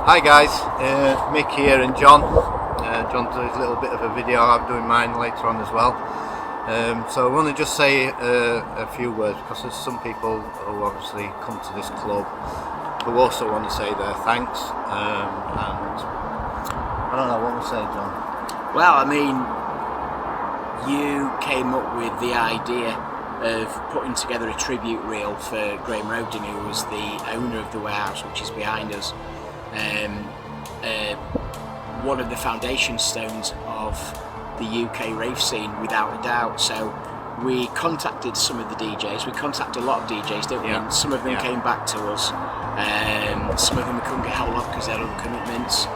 Hi guys, Mick here and John. John does a little bit of a video, I'm doing mine later on as well. So I want to just say a few words because there's some people who obviously come to this club who also want to say their thanks. And I don't know, what we'll say, John? Well, I mean, you came up with the idea of putting together a tribute reel for Graham Rhoden, who was the owner of the warehouse which is behind us. One of the foundation stones of the UK rave scene, without a doubt. So we contacted some of the DJs. We contacted a lot of DJs, didn't we? Yeah. And some of them came back to us. Some of them we couldn't get hold of because they had other commitments.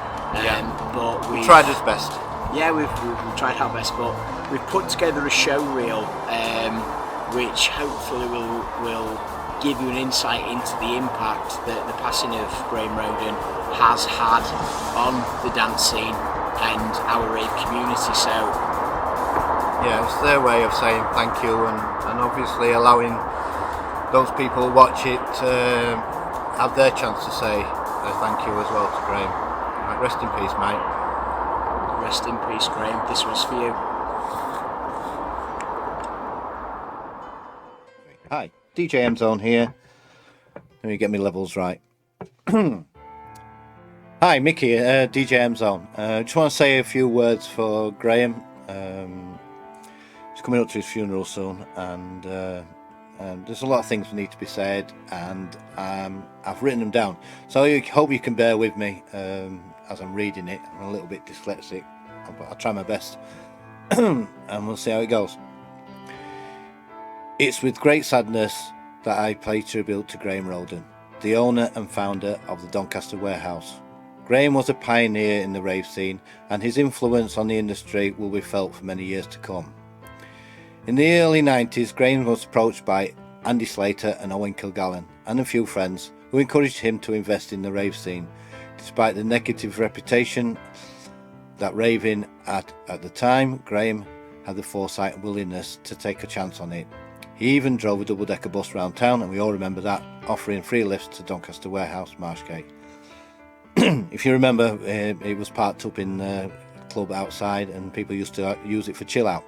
But we tried our best. Yeah, we've tried our best, but we've put together a show reel, which hopefully will give you an insight into the impact that the passing of Graham Rhoden has had on the dance scene and our rave community. So yeah, it's their way of saying thank you, and obviously allowing those people who watch it have their chance to say thank you as well to Graeme. Right, rest in peace, mate. Rest in peace, Graeme. This was for you. Hi, DJ M Zone here. Let me get my levels right. Hi, Mickey, DJ M Zone. Just want to say a few words for Graeme. He's coming up to his funeral soon, and there's a lot of things that need to be said, and I've written them down. So I hope you can bear with me as I'm reading it. I'm a little bit dyslexic, but I'll try my best, and we'll see how it goes. It's with great sadness that I pay tribute to Graham Rhoden, the owner and founder of the Doncaster Warehouse. Graeme was a pioneer in the rave scene, and his influence on the industry will be felt for many years to come. In the early 90s, Graeme was approached by Andy Slater and Owen Kilgallen and a few friends who encouraged him to invest in the rave scene, despite the negative reputation that raving at the time. Graeme had the foresight and willingness to take a chance on it. He even drove a double-decker bus around town, and we all remember that, offering free lifts to Doncaster Warehouse, Marshgate. If you remember, it was parked up in a club outside, and people used to use it for chill out.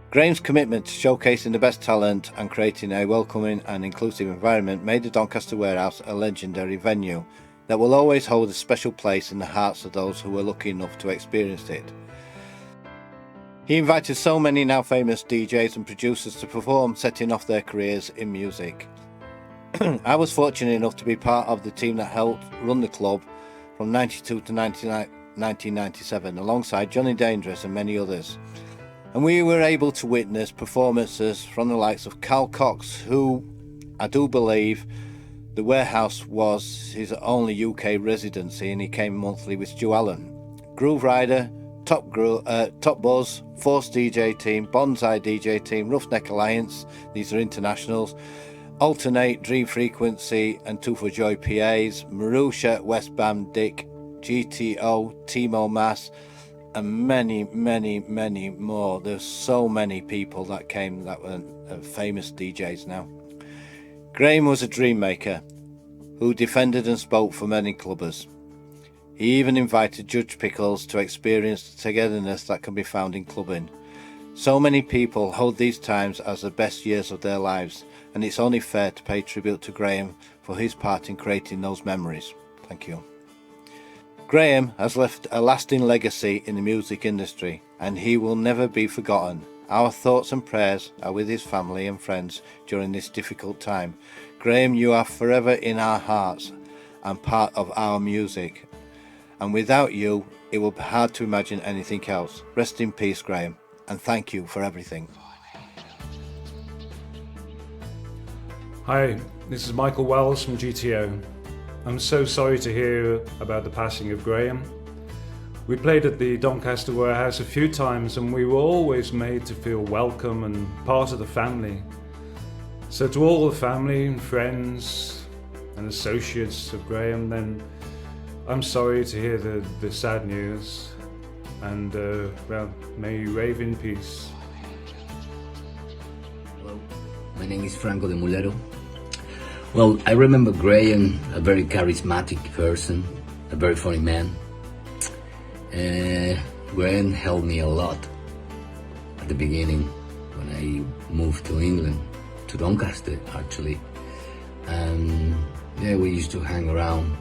Graeme's commitment to showcasing the best talent and creating a welcoming and inclusive environment made the Doncaster Warehouse a legendary venue that will always hold a special place in the hearts of those who were lucky enough to experience it. He invited so many now famous DJs and producers to perform, setting off their careers in music. I was fortunate enough to be part of the team that helped run the club from 92 to 1997, alongside Johnny Dangerous and many others. And we were able to witness performances from the likes of Carl Cox, who I do believe the Warehouse was his only UK residency, and he came monthly with Stu Allen, Groove Rider, Top Buzz, Force DJ Team, Bonsai DJ Team, Roughneck Alliance, these are internationals, Alternate, Dream Frequency and Two for Joy PAs, Marusha, West Bam, Dick, GTO, Timo, Maas, and many, many, many more. There's so many people that came that were famous DJs now. Graeme was a dream maker who defended and spoke for many clubbers. He even invited Judge Pickles to experience the togetherness that can be found in clubbing. So many people hold these times as the best years of their lives, and it's only fair to pay tribute to Graeme for his part in creating those memories. Thank you. Graeme has left a lasting legacy in the music industry, and he will never be forgotten. Our thoughts and prayers are with his family and friends during this difficult time. Graeme, you are forever in our hearts and part of our music. And without you, it will be hard to imagine anything else. Rest in peace, Graeme, and thank you for everything. Hi, this is Michael Wells from GTO. I'm so sorry to hear about the passing of Graeme. We played at the Doncaster Warehouse a few times, and we were always made to feel welcome and part of the family. So to all the family and friends and associates of Graeme, then I'm sorry to hear the sad news, and well, may you rave in peace. Hello, my name is Franco de Mulero. Well, I remember Graham, a very charismatic person, a very funny man. Graham helped me a lot at the beginning when I moved to England, to Doncaster actually. And yeah, we used to hang around,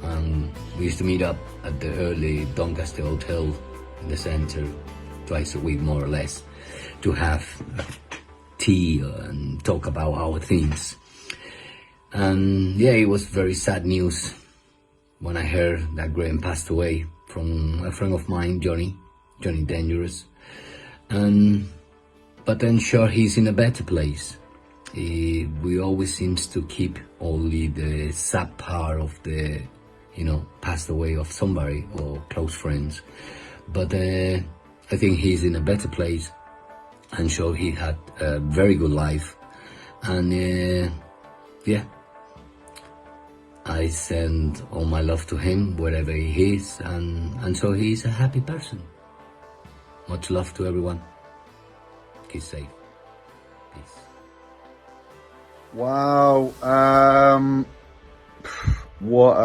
and we used to meet up at the early Doncaster Hotel in the centre twice a week more or less to have tea and talk about our things. And yeah, it was very sad news when I heard that Graeme passed away from a friend of mine, Johnny Dangerous. But then sure, he's in a better place. We always seems to keep only the sad part of the, passed away of somebody or close friends. But I think he's in a better place, and sure, he had a very good life. And yeah, I send all my love to him wherever he is, and so he's a happy person. Much love to everyone. Keep safe. Peace. Wow, what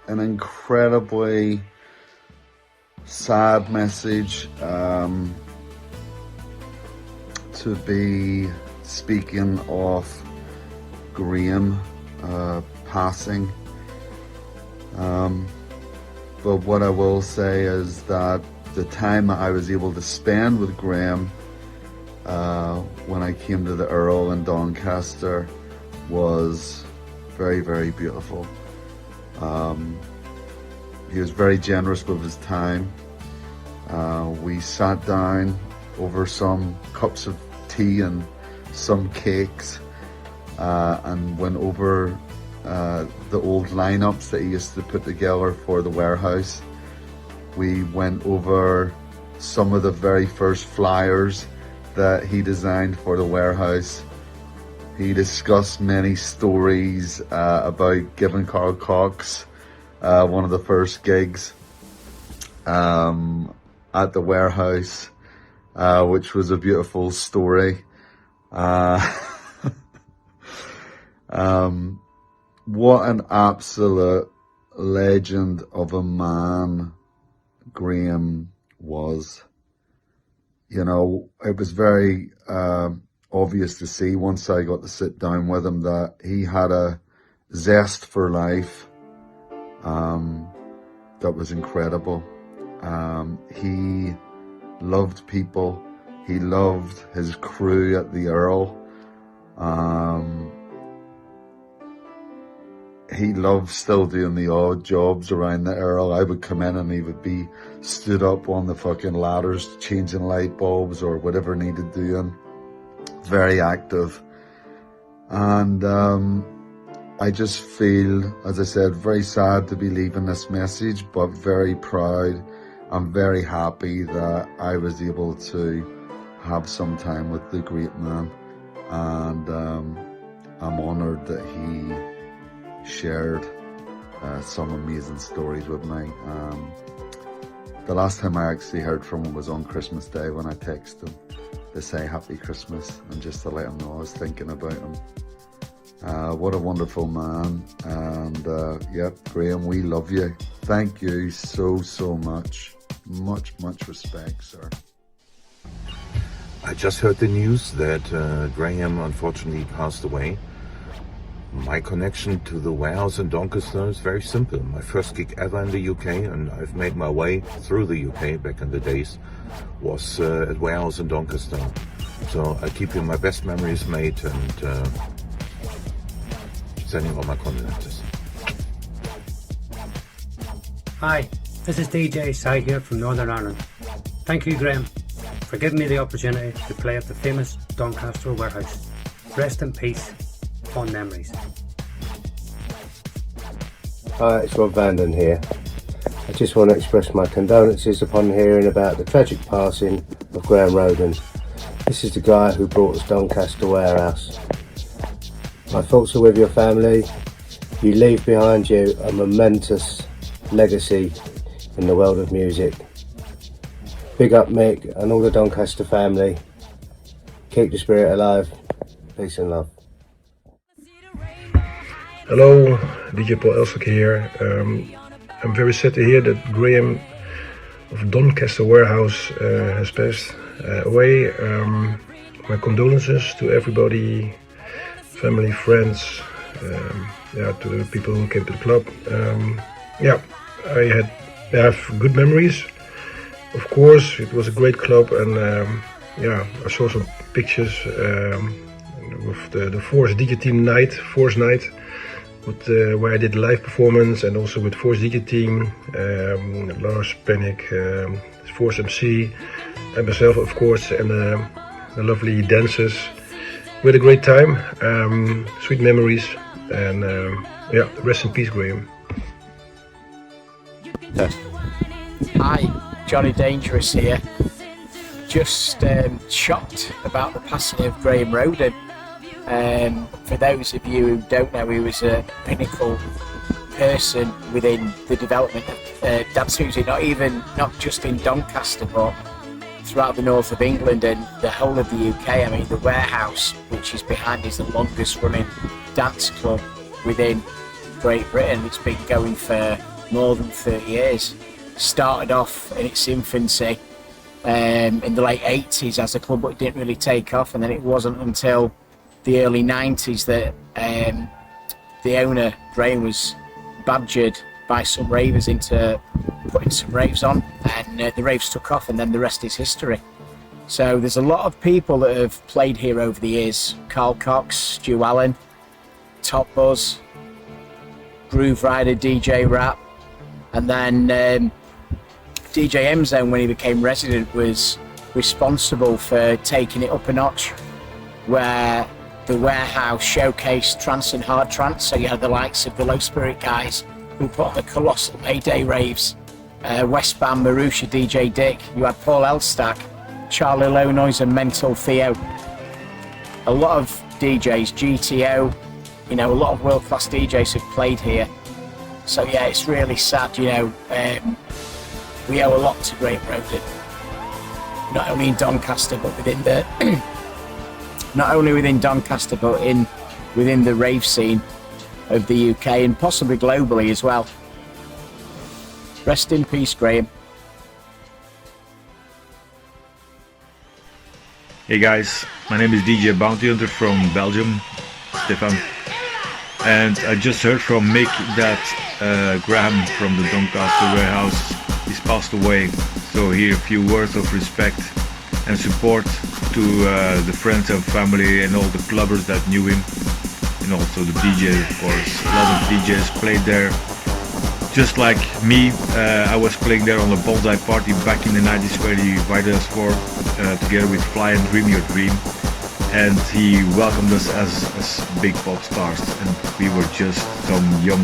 an incredibly sad message to be speaking of Graeme passing. But what I will say is that the time I was able to spend with Graeme when I came to the Earl in Doncaster was very, very beautiful. He was very generous with his time. We sat down over some cups of tea and some cakes and went over the old lineups that he used to put together for the warehouse. We went over some of the very first flyers that he designed for the warehouse. He discussed many stories about giving Carl Cox one of the first gigs at the warehouse, which was a beautiful story. What an absolute legend of a man Graeme was. It was very obvious to see once I got to sit down with him that he had a zest for life that was incredible. He loved people. He loved his crew at the Earl. He loved still doing the odd jobs around the Earl. I would come in and he would be stood up on the fucking ladders changing light bulbs or whatever needed doing. Very active. And I just feel, as I said, very sad to be leaving this message, but very proud. I'm very happy that I was able to have some time with the great man. And I'm honoured that he shared some amazing stories with me. The last time I actually heard from him was on Christmas Day when I texted him to say Happy Christmas and just to let him know I was thinking about him. What a wonderful man. And Graeme, we love you. Thank you so much. Much respect, sir. I just heard the news that Graeme unfortunately passed away. My connection to the warehouse in Doncaster is very simple. My first gig ever in the UK, and I've made my way through the UK back in the days, was at warehouse in Doncaster. So I keep you my best memories, mate, and sending all my condolences. Hi, this is DJ Sai here from Northern Ireland. Thank you, Graeme, for giving me the opportunity to play at the famous Doncaster Warehouse. Rest in peace. Fond memories. Hi, it's Rob Vanden here. I just want to express my condolences upon hearing about the tragic passing of Graham Rhoden. This is the guy who brought us Doncaster Warehouse. My thoughts are with your family. You leave behind you a momentous legacy in the world of music. Big up Mick and all the Doncaster family. Keep the spirit alive. Peace and love. Hello, DJ Paul Elswick here. I'm very sad to hear that Graeme of Doncaster Warehouse has passed away. My condolences to everybody, family, friends, to the people who came to the club. I have good memories. Of course, it was a great club, and I saw some pictures with the Force DJ Team night, Force night, where I did live performance, and also with Force DJ Team, Lars, Panic, Force MC, and myself, of course, and the lovely dancers. We had a great time, sweet memories, and rest in peace, Graeme. Hi, Johnny Dangerous here. Just shocked about the passing of Graham Rhoden. For those of you who don't know, he was a pinnacle person within the development of dance music, not just in Doncaster, but throughout the north of England and the whole of the UK. I mean, the Warehouse, which is behind, is the longest running dance club within Great Britain. It's been going for more than 30 years. Started off in its infancy in the late 80s as a club, but it didn't really take off, and then it wasn't until the early 90s that the owner, Graeme, was badgered by some ravers into putting some raves on, and the raves took off, and then the rest is history. So there's a lot of people that have played here over the years: Carl Cox, Stu Allen, Top Buzz, Groove Rider, DJ Rap, and then DJ M-Zone, when he became resident, was responsible for taking it up a notch, where the Warehouse showcased trance and hard trance. So you had the likes of the Low Spirit guys who put on the colossal Mayday raves, Westbound, Marusha, DJ Dick. You had Paul Elstack, Charlie Low Noise, and Mental Theo. A lot of DJs, GTO, a lot of world-class DJs have played here. So yeah, it's really sad. We owe a lot to Graham Rhoden, not only in Doncaster but within the not only within Doncaster but within the rave scene of the UK and possibly globally as well. Rest in peace, Graeme. Hey guys, my name is DJ Bounty Hunter from Belgium, Stefan, and I just heard from Mick that Graham from the Doncaster Warehouse is passed away. So here a few words of respect and support to the friends and family and all the clubbers that knew him, and also the DJs, of course. A lot of DJs played there, just like me. I was playing there on a bonsai party back in the 90s where he invited us for, together with Fly and Dream Your Dream, and he welcomed us as big pop stars, and we were just some young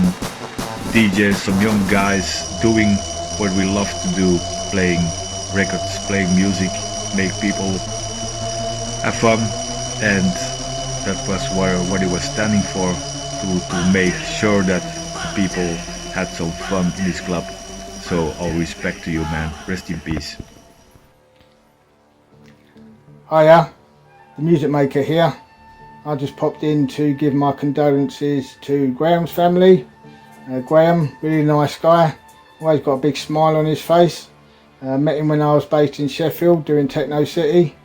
DJs, some young guys doing what we love to do, playing records, playing music, make people have fun, and that was what he was standing for, to make sure that people had some fun in this club. So all respect to you, man. Rest in peace. Hiya, the Music Maker here. I just popped in to give my condolences to Graham's family. Graham, really nice guy, always got a big smile on his face. Met him when I was based in Sheffield doing Techno City.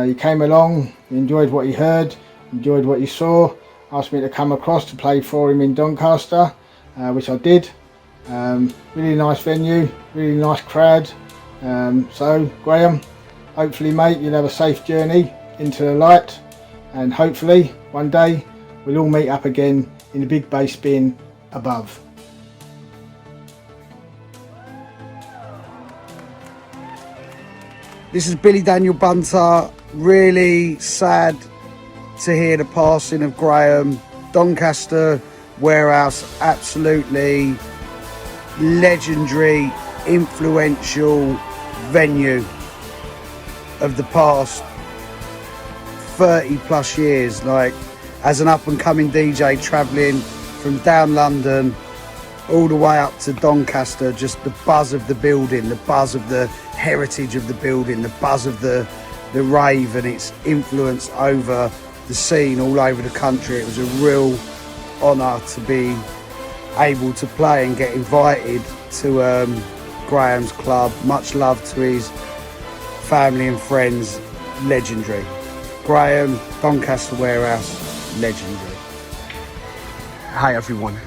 He came along, enjoyed what he heard, enjoyed what he saw, asked me to come across to play for him in Doncaster, which I did. Really nice venue, really nice crowd. So Graham, hopefully mate, you'll have a safe journey into the light, and hopefully one day we'll all meet up again in the big bass bin above. This is Billy Daniel Bunter. Really sad to hear the passing of Graeme. Doncaster Warehouse, absolutely legendary, influential venue of the past 30 plus years. Like, as an up and coming DJ travelling from down London all the way up to Doncaster, just the buzz of the building, the buzz of the heritage of the building, the buzz of the rave and its influence over the scene all over the country. It was a real honour to be able to play and get invited to Graham's club. Much love to his family and friends. Legendary. Graham, Doncaster Warehouse, legendary. Hi everyone,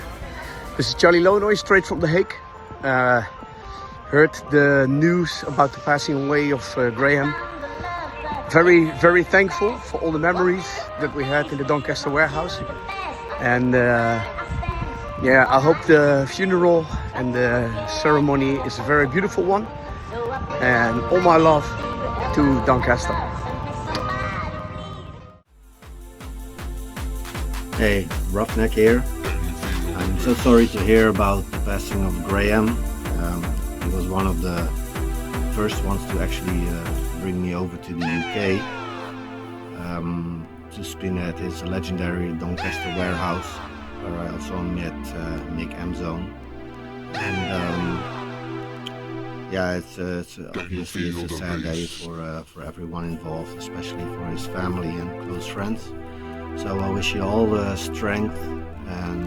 this is Charlie Lonoy, straight from The Hague. Heard the news about the passing away of Graham. Very, very thankful for all the memories that we had in the Doncaster Warehouse. And yeah, I hope the funeral and the ceremony is a very beautiful one. And all my love to Doncaster. Hey, Roughneck here. I'm so sorry to hear about the passing of Graham. He was one of the first ones to actually bring me over to the UK to spin at his legendary Doncaster Warehouse, where I also met Nick Amzone. And yeah, it's obviously it's a sad day for everyone involved, especially for his family and close friends. So I wish you all the strength and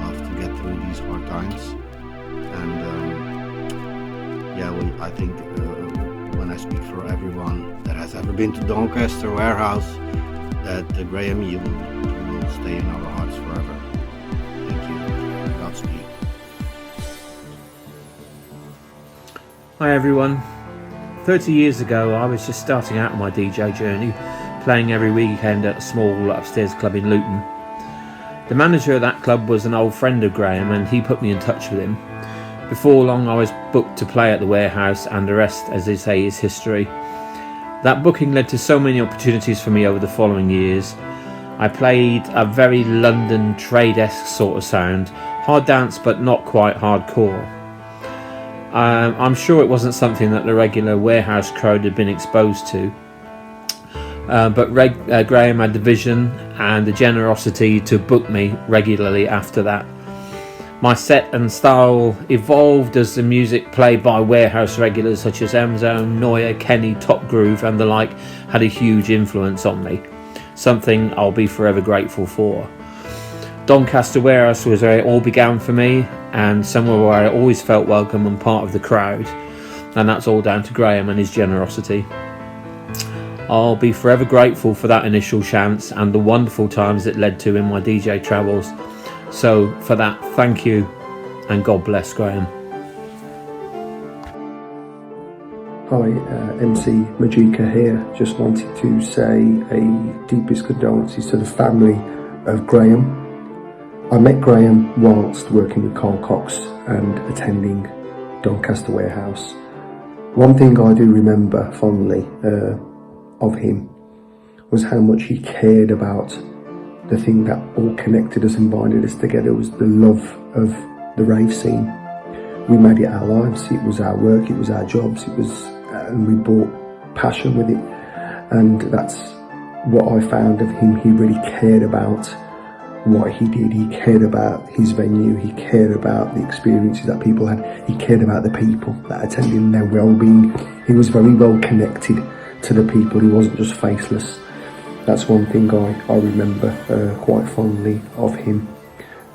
love to get through these hard times. And yeah, I think when I speak for everyone that has ever been to Doncaster Warehouse, that Graham, you will stay in our hearts forever. Thank you. Godspeed. Hi everyone. 30 years ago, I was just starting out on my DJ journey, playing every weekend at a small upstairs club in Luton. The manager of that club was an old friend of Graham, and he put me in touch with him. Before long I was booked to play at the Warehouse, and the rest, as they say, is history. That booking led to so many opportunities for me over the following years. I played a very London trade-esque sort of sound, hard dance but not quite hardcore. I'm sure it wasn't something that the regular Warehouse crowd had been exposed to. But Graham had the vision and the generosity to book me regularly after that. My set and style evolved as the music played by Warehouse regulars such as Amzone, Neuer, Kenny, Top Groove and the like had a huge influence on me, something I'll be forever grateful for. Doncaster Warehouse was where it all began for me, and somewhere where I always felt welcome and part of the crowd, and that's all down to Graham and his generosity. I'll be forever grateful for that initial chance and the wonderful times it led to in my DJ travels. So for that, thank you, and God bless Graham. Hi, MC Majika here. Just wanted to say a deepest condolences to the family of Graham. I met Graham whilst working with Carl Cox and attending Doncaster Warehouse. One thing I do remember fondly of him was how much he cared about the thing that all connected us and binded us together was the love of the rave scene. We made it our lives, it was our work, it was our jobs, and we brought passion with it, and that's what I found of him. He really cared about what he did, he cared about his venue, he cared about the experiences that people had, he cared about the people that attended and their well-being. He was very well connected to the people, he wasn't just faceless. That's one thing I remember quite fondly of him.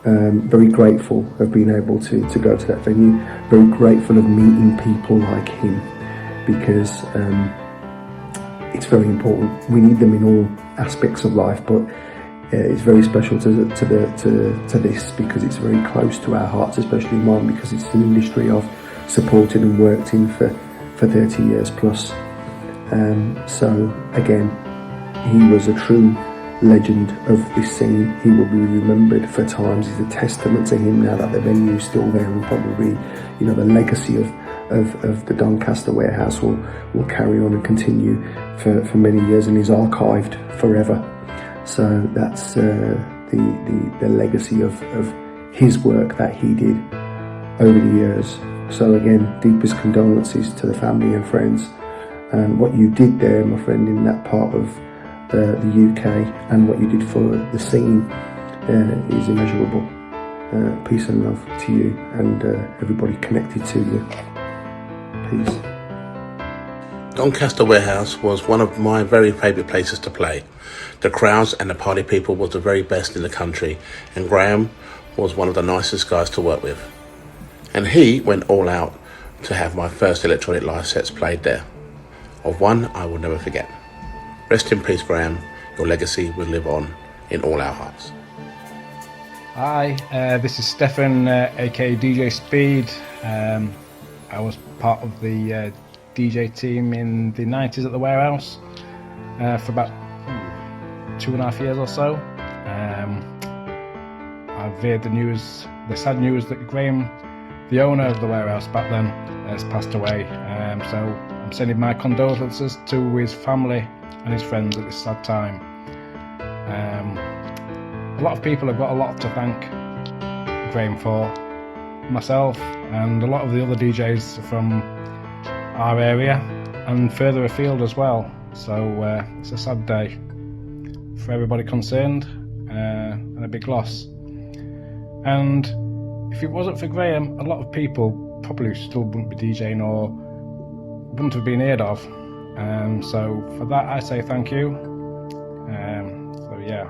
Very grateful of being able to go to that venue, very grateful of meeting people like him, because it's very important. We need them in all aspects of life, but it's very special to this because it's very close to our hearts, especially mine, because it's an industry I've supported and worked in for 30 years plus. So again, he was a true legend of this scene. He will be remembered for times. It's a testament to him now that the venue is still there, and probably, you know, the legacy of the Doncaster Warehouse will carry on and continue for many years and is archived forever. So that's the legacy of his work that he did over the years. So again, deepest condolences to the family and friends. And what you did there, my friend, in that part of the UK, and what you did for the scene is immeasurable. Peace and love to you and everybody connected to you. Peace. Doncaster Warehouse was one of my very favourite places to play. The crowds and the party people was the very best in the country, and Graeme was one of the nicest guys to work with. And he went all out to have my first electronic live sets played there. Of one I will never forget. Rest in peace, Graeme. Your legacy will live on in all our hearts. Hi, this is Stefan, aka DJ Speed. I was part of the DJ team in the 90s at the Warehouse for about 2.5 years or so. I've heard the sad news that Graeme, the owner of the Warehouse back then, has passed away. So I'm sending my condolences to his family and his friends at this sad time. A lot of people have got a lot to thank Graeme for. Myself and a lot of the other DJs from our area and further afield as well. So it's a sad day for everybody concerned and a big loss. And if it wasn't for Graeme, a lot of people probably still wouldn't be DJing or wouldn't have been heard of. So for that I say thank you. So yeah.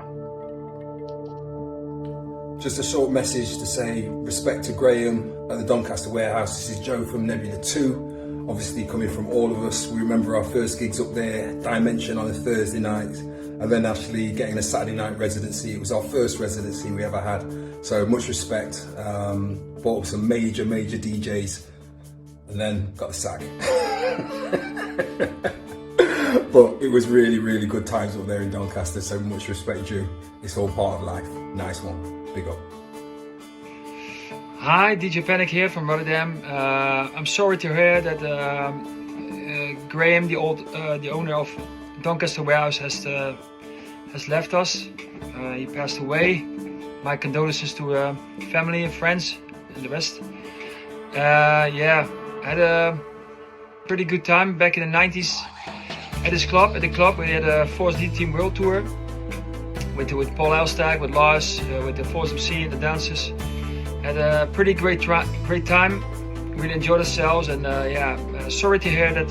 Just a short message to say respect to Graeme at the Doncaster Warehouse. This is Joe from Nebula 2. Obviously coming from all of us, we remember our first gigs up there, Dimension on a Thursday night, and then actually getting a Saturday night residency. It was our first residency we ever had. So much respect. Bought up some major DJs and then got the sack. But it was really good times up there in Doncaster, so much respect due. It's all part of life. Nice one. Big up. Hi, DJ Panic here from Rotterdam. I'm sorry to hear that Graeme, the owner of Doncaster Warehouse, has left us. He passed away. My condolences to family and friends and the rest. Yeah, I had a pretty good time back in the 90s at this club. At the club, we had a Force D Team World Tour with Paul Elstag, with Lars, with the Force MC and the dancers. Had a pretty great time. Really enjoyed ourselves, and sorry to hear that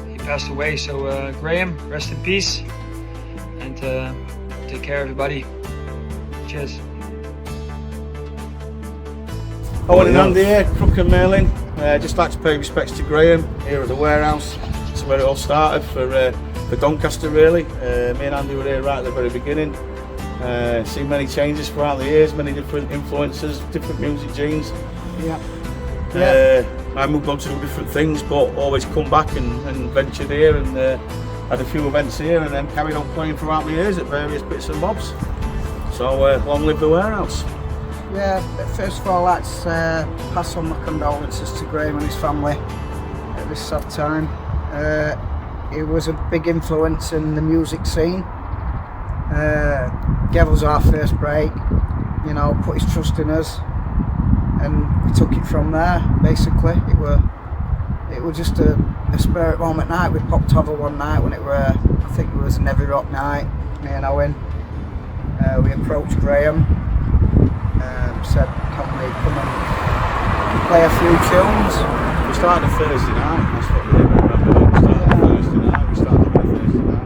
he passed away. So Graeme, rest in peace, and take care, everybody. Cheers. Owen and Andy here, Crook and Merlin. Just like to pay respects to Graeme here at the Warehouse. That's where it all started for Doncaster, really. Me and Andy were here right at the very beginning. Seen many changes throughout the years, many different influences, different music genes. I moved on to do different things, but always come back and ventured here and had a few events here, and then carried on playing throughout the years at various bits and bobs. So long live the Warehouse. Yeah, first of all, let's pass on my condolences to Graeme and his family at this sad time. He was a big influence in the music scene. Gave us our first break, you know, put his trust in us, and we took it from there. Basically, it was just a spirit moment night. We popped over one night when it were, I think it was an heavy rock night. Me and Owen, we approached Graeme, said, "Can we come and play a few tunes?" We started a Thursday night. That's what we did. We started a Thursday night.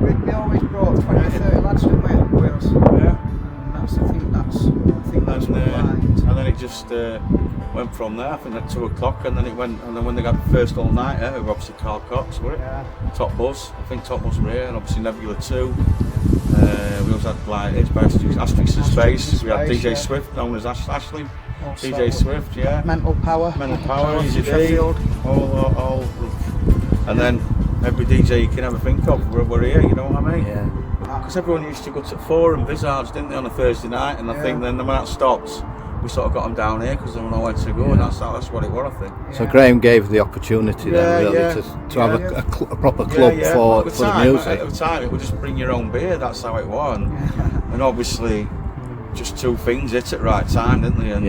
But we always brought 20-30 lads, didn't we? With us. Yeah. And that's what we liked. And then it just went from there. I think at 2 o'clock, and then it went. And then when they got the first all nighter, we were obviously Carl Cox, were it? Yeah. Top Buzz. I think Top Buzz were here, and obviously Nebula 2. We also had like Asterix in Space. We had DJ Swift, known as Ashley. Also, DJ Swift, yeah. Mental Power, Easy D, Sheffield. all, and then every DJ you can ever think of, we're here, you know what I mean? Yeah. Because everyone used to go to Four and Visage, didn't they, on a Thursday night, and I think then when that stopped, we sort of got them down here because they didn't know where to go, and that's what it was, I think. So Graeme gave the opportunity then really to have a proper club for the music. At the time it would just bring your own beer, that's how it was, and obviously just two things hit at the right time, didn't they? And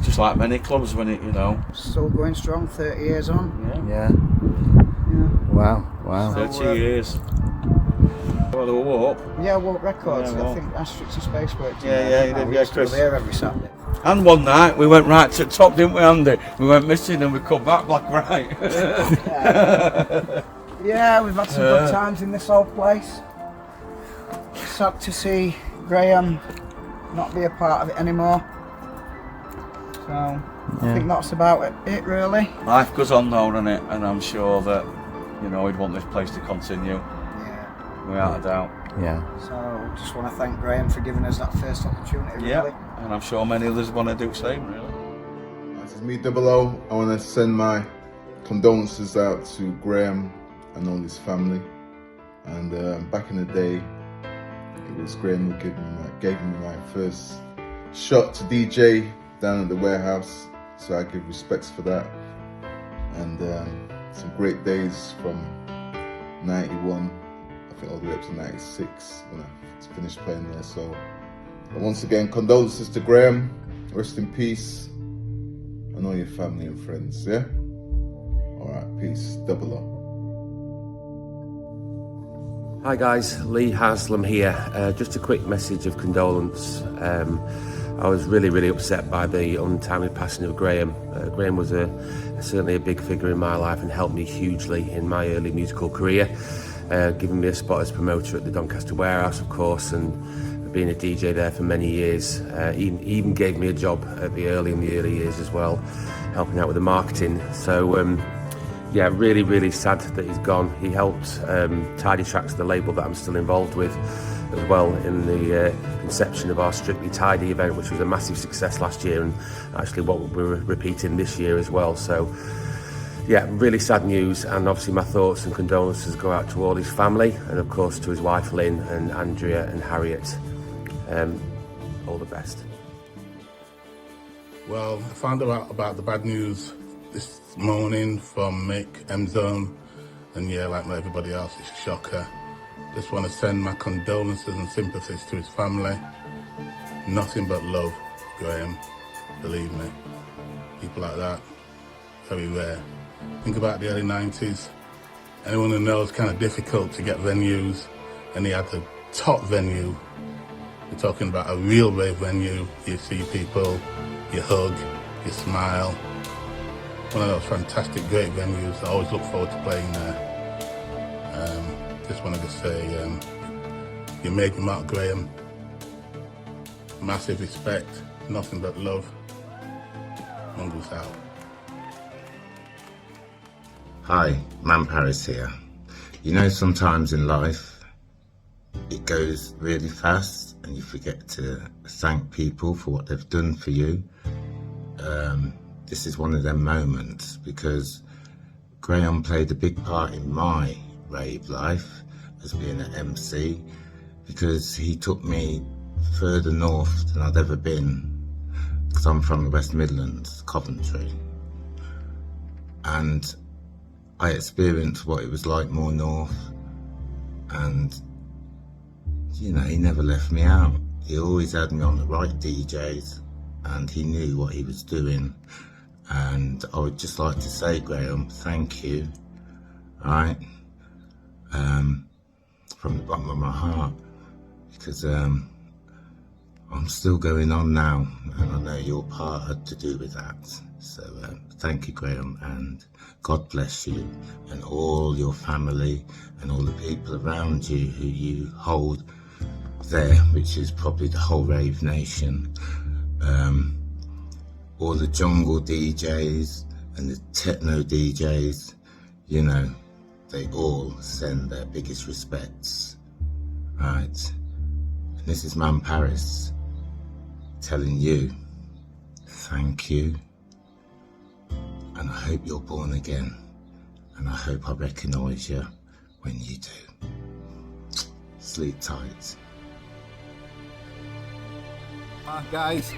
just like many clubs when it, you know. Still going strong, 30 years on. Yeah. Wow. 30 years. Well, they were up. Yeah, World Records. Yeah, well. I think Asterix and Space worked. Yeah, he did. We Yeah, used to go Chris. there every Saturday. And one night we went right to the top, didn't we, Andy? We went missing and we come back black right. Yeah, we've had some good times in this old place. Sad to see Graham not be a part of it anymore. So I think that's about it really. Life goes on though, doesn't it? And I'm sure that, you know, he'd want this place to continue. Yeah. Without a doubt. Yeah. So just want to thank Graham for giving us that first opportunity, really. Yeah, and I'm sure many others want to do the same, really. This is me, Double O. I want to send my condolences out to Graeme and all his family. And back in the day, it was Graeme who gave me my first shot to DJ down at the warehouse. So I give respects for that. And some great days from 91. I think all the way up to 96 when I finished playing there. So once again, condolences to Graeme. Rest in peace. And all your family and friends, yeah? Alright, peace. Double O. Hi guys, Lee Haslam here. Just a quick message of condolence. I was really upset by the untimely passing of Graeme. Graeme was certainly a big figure in my life and helped me hugely in my early musical career. Giving me a spot as promoter at the Doncaster Warehouse, of course, and being a DJ there for many years. Even gave me a job in the early years as well, helping out with the marketing. So yeah, really sad that he's gone. He helped Tidy Tracks, the label that I'm still involved with, as well, in the conception of our Strictly Tidy event, which was a massive success last year, and actually what we're repeating this year as well. So yeah, really sad news, and obviously my thoughts and condolences go out to all his family, and of course to his wife Lynn and Andrea and Harriet. All the best. Well, I found out about the bad news this morning from Mick, M-Zone, and yeah, like everybody else, it's a shocker. Just want to send my condolences and sympathies to his family. Nothing but love, Graeme, believe me. People like that, very rare. Think about the early 90s. Anyone who knows, kind of difficult to get venues, and he had the top venue. We're talking about a real rave venue. You see people, you hug, you smile. One of those fantastic, great venues. I always look forward to playing there. Just wanted to say, you made me mark, Graeme. Massive respect, nothing but love. Mongoose out. Hi, Man Paris here. You know, sometimes in life, it goes really fast and you forget to thank people for what they've done for you. This is one of them moments because Graeme played a big part in my rave life as being an MC, because he took me further north than I'd ever been, because I'm from the West Midlands, Coventry. And I experienced what it was like more north, and you know, he never left me out. He always had me on the right DJs, and he knew what he was doing. And I would just like to say, Graeme, thank you, right? From the bottom of my heart, because I'm still going on now, and I know your part had to do with that. So thank you, Graeme, and God bless you and all your family and all the people around you who you hold there, which is probably the whole rave nation. All the jungle DJs and the techno DJs, you know, they all send their biggest respects, right? And this is Man Paris telling you, thank you, and I hope you're born again, and I hope I recognise you when you do. Sleep tight. Hi guys,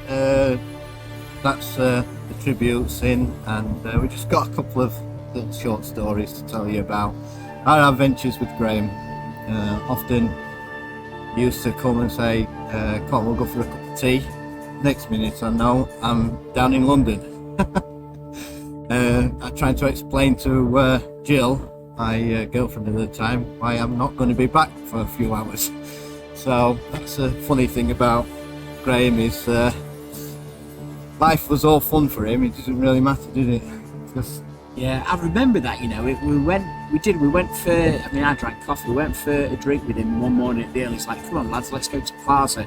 that's the tributes in, and we just got a couple of little short stories to tell you about our adventures with Graeme. Often he used to come and say, come on, we'll go for a cup of tea. Next minute I know I'm down in London. I tried to explain to Jill my girlfriend at the time why I'm not going to be back for a few hours. So that's a funny thing about Graeme, is life was all fun for him. It doesn't really matter, did it? Just... Yeah, I remember that. You know, we went for. I mean, I drank coffee. We went for a drink with him one morning at the early. He's like, "Come on, lads, let's go to Plaza."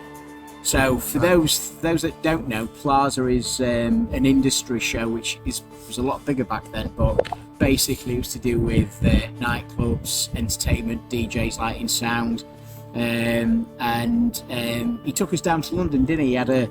So for those that don't know, Plaza is an industry show which was a lot bigger back then, but basically it was to do with nightclubs, entertainment, DJs, lighting, sound, and he took us down to London, didn't he? He had a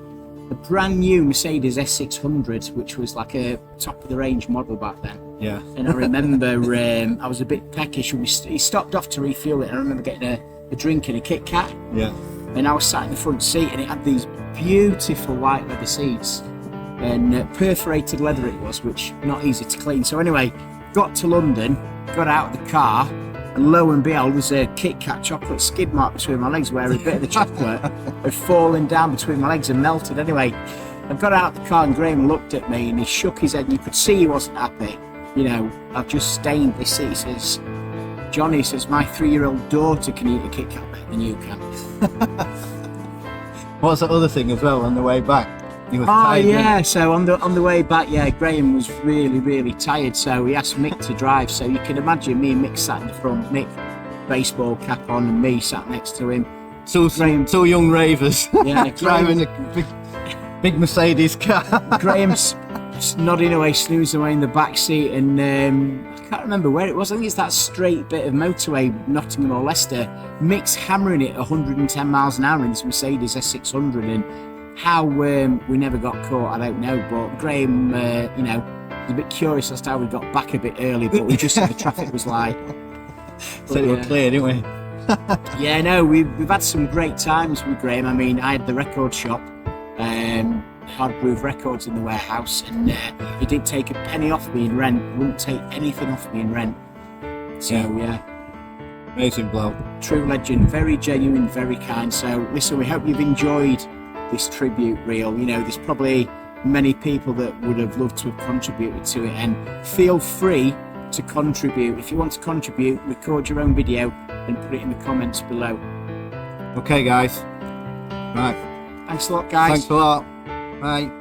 brand new Mercedes S600, which was like a top of the range model back then. Yeah. And I remember I was a bit peckish, and he stopped off to refuel it, and I remember getting a drink and a Kit Kat. Yeah. And I was sat in the front seat, and it had these beautiful white leather seats, and perforated leather it was, which not easy to clean. So anyway, got to London, got out of the car, and lo and behold, there's a Kit Kat chocolate skid mark between my legs, where a bit of the chocolate had fallen down between my legs and melted. Anyway, I got out of the car, and Graeme looked at me, and he shook his head, and you could see he wasn't happy. You know, I've just stained this seat. He says, "Johnny," says, "my 3-year-old daughter can eat a Kit Kat better than you can." What's the other thing as well on the way back? He was tired, yeah, so on the way back, yeah, Graeme was really tired, so he asked Mick to drive. So you can imagine me and Mick sat in the front, Mick baseball cap on, and me sat next to him. Two young ravers, yeah, driving a big Mercedes car. Graham's nodding away, snoozing away in the back seat, and I can't remember where it was. I think it's that straight bit of motorway, Nottingham or Leicester. Mick's hammering it 110 miles an hour in this Mercedes S600, and how we never got caught, I don't know. But Graeme, you know, was a bit curious as to how we got back a bit early, but we just said the traffic was like. Said it was clear, didn't we? Yeah, no, we've had some great times with Graeme. I mean, I had the record shop, Hard Groove Records in the warehouse, and he didn't take a penny off me in rent. He wouldn't take anything off me in rent. So yeah. Amazing bloke. True legend, very genuine, very kind. So listen, we hope you've enjoyed this tribute reel. You know, there's probably many people that would have loved to have contributed to it, and feel free to contribute. If you want to contribute, record your own video and put it in the comments below. Okay guys, right, thanks a lot guys. Thanks a lot, bye.